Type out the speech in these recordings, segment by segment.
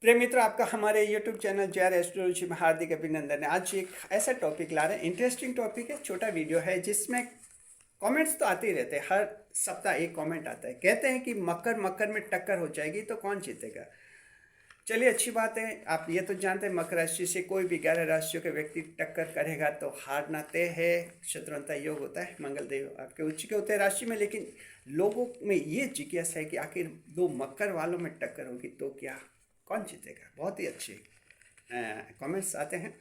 प्रिय मित्र, आपका हमारे YouTube channel J are astrology में हार्दिक अभिनंदन है। आज एक ऐसा टॉपिक ला रहे हैं, इंटरेस्टिंग टॉपिक है, छोटा वीडियो है जिसमें कमेंट्स तो आते ही रहते हैं। हर सप्ताह एक कमेंट आता है, कहते हैं कि मकर मकर में टक्कर हो जाएगी तो कौन जीतेगा। चलिए, अच्छी बात है। आप ये तो जानते हैं मकर राशि से कोई भी 11 राशियों के व्यक्ति टक्कर करेगा तो हारना तय है। शत्रुंता योग होता है, मंगल देव आपके उच्च के होते हैं राशि में। लेकिन लोगों में ये जिज्ञासा है कि आखिर दो मकर वालों में टक्कर होगी तो क्या, कौन जीतेगा। बहुत ही अच्छे कमेंट्स आते हैं।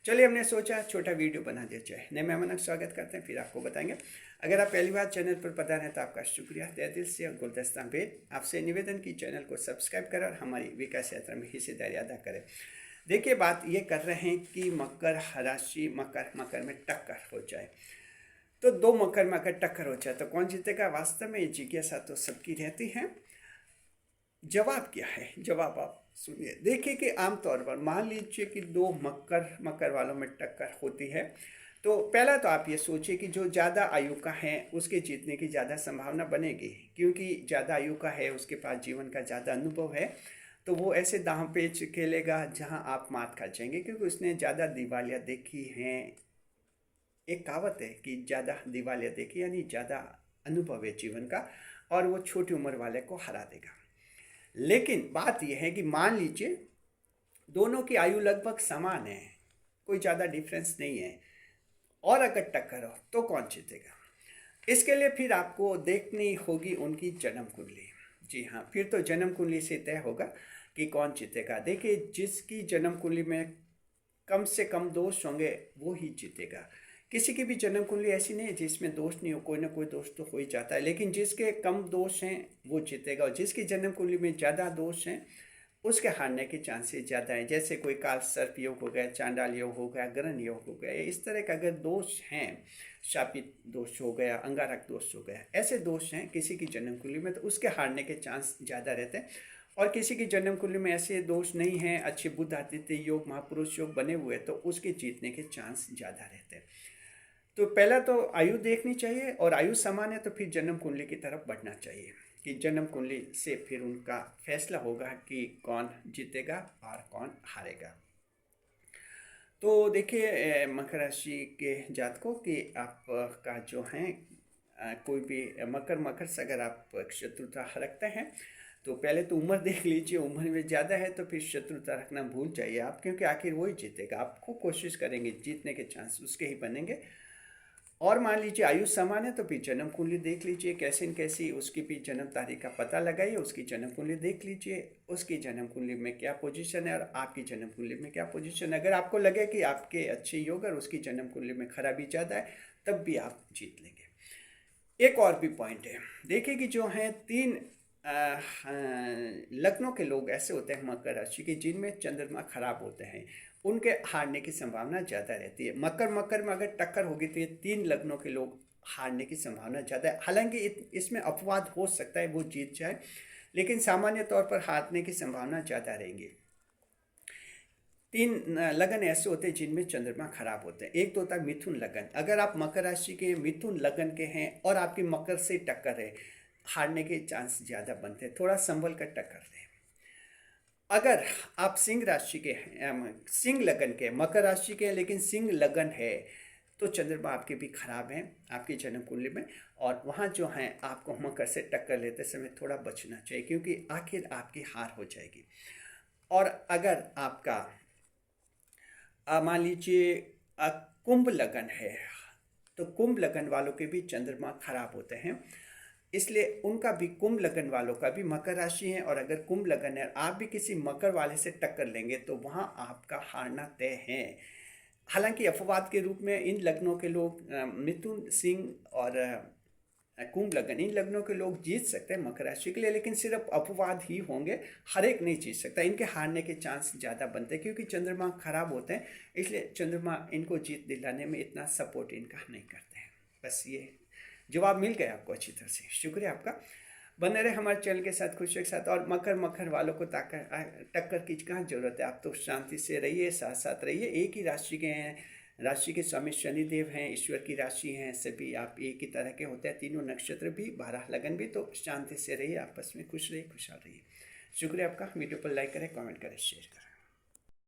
चलिए, हमने सोचा छोटा वीडियो बना दिया जाए। नए मेहमानों का स्वागत करते हैं, फिर आपको बताएंगे। अगर आप पहली बार चैनल पर पधारे हैं तो आपका शुक्रिया, तहे दिल से। और गुलदस्ता भेद आपसे निवेदन की चैनल को सब्सक्राइब करें और हमारी विकास यात्रा में हिस्सेदारी अदा करें। देखिए, बात ये कर रहे हैं कि मकर राशि मकर में टक्कर हो जाए तो दो मकर टक्कर हो जाए तो कौन जीतेगा। वास्तव में ये जिज्ञासा तो सबकी रहती है। जवाब क्या है, जवाब आप सुनिए। देखिए कि आमतौर पर मान लीजिए कि दो मकर वालों में टक्कर होती है तो पहला तो आप ये सोचिए कि जो ज़्यादा आयु का है उसके जीतने की ज़्यादा संभावना बनेगी, क्योंकि ज़्यादा आयु का है, उसके पास जीवन का ज़्यादा अनुभव है। तो वो ऐसे दांव पेच खेलेगा जहां आप मात खा जाएंगे, क्योंकि उसने ज़्यादा दिवालियाँ देखी हैं। एक कहावत है कि ज़्यादा दिवालियाँ देखी यानी ज़्यादा अनुभव है जीवन का, और वो छोटी उम्र वाले को हरा देगा। लेकिन बात यह है कि मान लीजिए दोनों की आयु लगभग समान है, कोई ज़्यादा डिफरेंस नहीं है, और अगर टक्कर हो तो कौन जीतेगा। इसके लिए फिर आपको देखनी होगी उनकी जन्म कुंडली। जी हाँ, फिर तो जन्म कुंडली से तय होगा कि कौन जीतेगा। देखिए, जिसकी जन्म कुंडली में कम से कम दोष होंगे वो ही जीतेगा। किसी की भी जन्म कुंडली ऐसी नहीं है जिसमें दोष नहीं हो, कोई ना कोई दोष तो हो ही जाता है। लेकिन जिसके कम दोष हैं वो जीतेगा, और जिसकी जन्म कुंडली में ज़्यादा दोष हैं उसके हारने के चांसेस ज़्यादा हैं। जैसे कोई काल सर्प योग हो गया, चांडाल योग हो गया, ग्रहण योग हो गया, इस तरह का अगर दोष हैं, शापित दोष हो गया, अंगारक दोष हो गया, ऐसे दोष हैं किसी की जन्म कुंडली में तो उसके हारने के चांस ज़्यादा रहते हैं। और किसी की जन्म कुंडली में ऐसे दोष नहीं हैं, अच्छे बुध आदित्य योग, महापुरुष योग बने हुए, तो उसके जीतने के चांस ज़्यादा रहते हैं। तो पहला तो आयु देखनी चाहिए, और आयु समान है तो फिर जन्म कुंडली की तरफ बढ़ना चाहिए कि जन्म कुंडली से फिर उनका फैसला होगा कि कौन जीतेगा और कौन हारेगा। तो देखिए, मकर राशि के जातकों की आपका जो है कोई भी मकर से अगर आप शत्रुता रखते हैं तो पहले तो उम्र देख लीजिए। उम्र में ज़्यादा है तो फिर शत्रुता रखना भूल जाइए आप, क्योंकि आखिर वही जीतेगा। आप खूब कोशिश करेंगे, जीतने के चांस उसके ही बनेंगे। और मान लीजिए आयु समान है तो फिर जन्म कुंडली देख लीजिए, कैसे न कैसी उसकी भी जन्म तारीख का पता लगाइए, उसकी जन्म कुंडली देख लीजिए, उसकी जन्म कुंडली में क्या पोजीशन है और आपकी जन्म कुंडली में क्या पोजीशन है। अगर आपको लगे कि आपके अच्छे योग और उसकी जन्म कुंडली में खराबी ज़्यादा है तब भी आप जीत लेंगे। एक और भी पॉइंट है, देखिए कि जो हैं तीन लग्नों के लोग ऐसे होते हैं मकर राशि के जिनमें चंद्रमा खराब होते हैं, उनके हारने की संभावना ज़्यादा रहती है। मकर में अगर टक्कर होगी तो ये तीन लग्नों के लोग हारने की संभावना ज़्यादा है। हालांकि इसमें अपवाद हो सकता है वो जीत जाए, लेकिन सामान्य तौर पर हारने की संभावना ज़्यादा रहेंगी। तीन लगन ऐसे होते हैं जिनमें चंद्रमा खराब होते हैं। एक तो होता है मिथुन लगन। अगर आप मकर राशि के मिथुन लगन के हैं और आपकी मकर से टक्कर है, हारने के चांस ज़्यादा बनते हैं, थोड़ा संभल कर टक्कर दें। अगर आप सिंह राशि के हैं, सिंह लगन के, मकर राशि के हैं लेकिन सिंह लगन है, तो चंद्रमा आपके भी खराब हैं आपकी जन्म कुंडली में, और वहाँ जो हैं आपको मकर से टक्कर लेते समय थोड़ा बचना चाहिए, क्योंकि आखिर आपकी हार हो जाएगी। और अगर आपका मान लीजिए कुंभ लगन है, तो कुंभ लगन वालों के भी चंद्रमा खराब होते हैं, इसलिए उनका भी, कुंभ लगन वालों का भी मकर राशि है। और अगर कुंभ लगन है आप भी किसी मकर वाले से टक्कर लेंगे तो वहाँ आपका हारना तय है। हालांकि अपवाद के रूप में इन लग्नों के लोग, मिथुन, सिंह और कुंभ लगन, इन लग्नों के लोग जीत सकते हैं मकर राशि के लिए, लेकिन सिर्फ अपवाद ही होंगे, हर एक नहीं जीत सकता। इनके हारने के चांस ज़्यादा बनते हैं क्योंकि चंद्रमा खराब होते हैं, इसलिए चंद्रमा इनको जीत दिलाने में इतना सपोर्ट इनका नहीं करते हैं। बस ये जवाब मिल गया आपको अच्छी तरह से, शुक्रिया आपका। बने रहे हमारे चैनल के साथ, खुशियों के साथ। और मकर वालों को टक्कर की कहाँ जरूरत है, आप तो शांति से रहिए, साथ साथ रहिए। एक ही राशि के हैं, राशि के स्वामी शनिदेव हैं, ईश्वर की राशि हैं, सभी आप एक ही तरह के होते हैं, तीनों नक्षत्र भी, 12 लगन भी। तो शांति से रहिए, आपस में खुश रहिए, खुशहाल रहिए। शुक्रिया आपका। वीडियो पर लाइक करें, कमेंट करें, शेयर करें।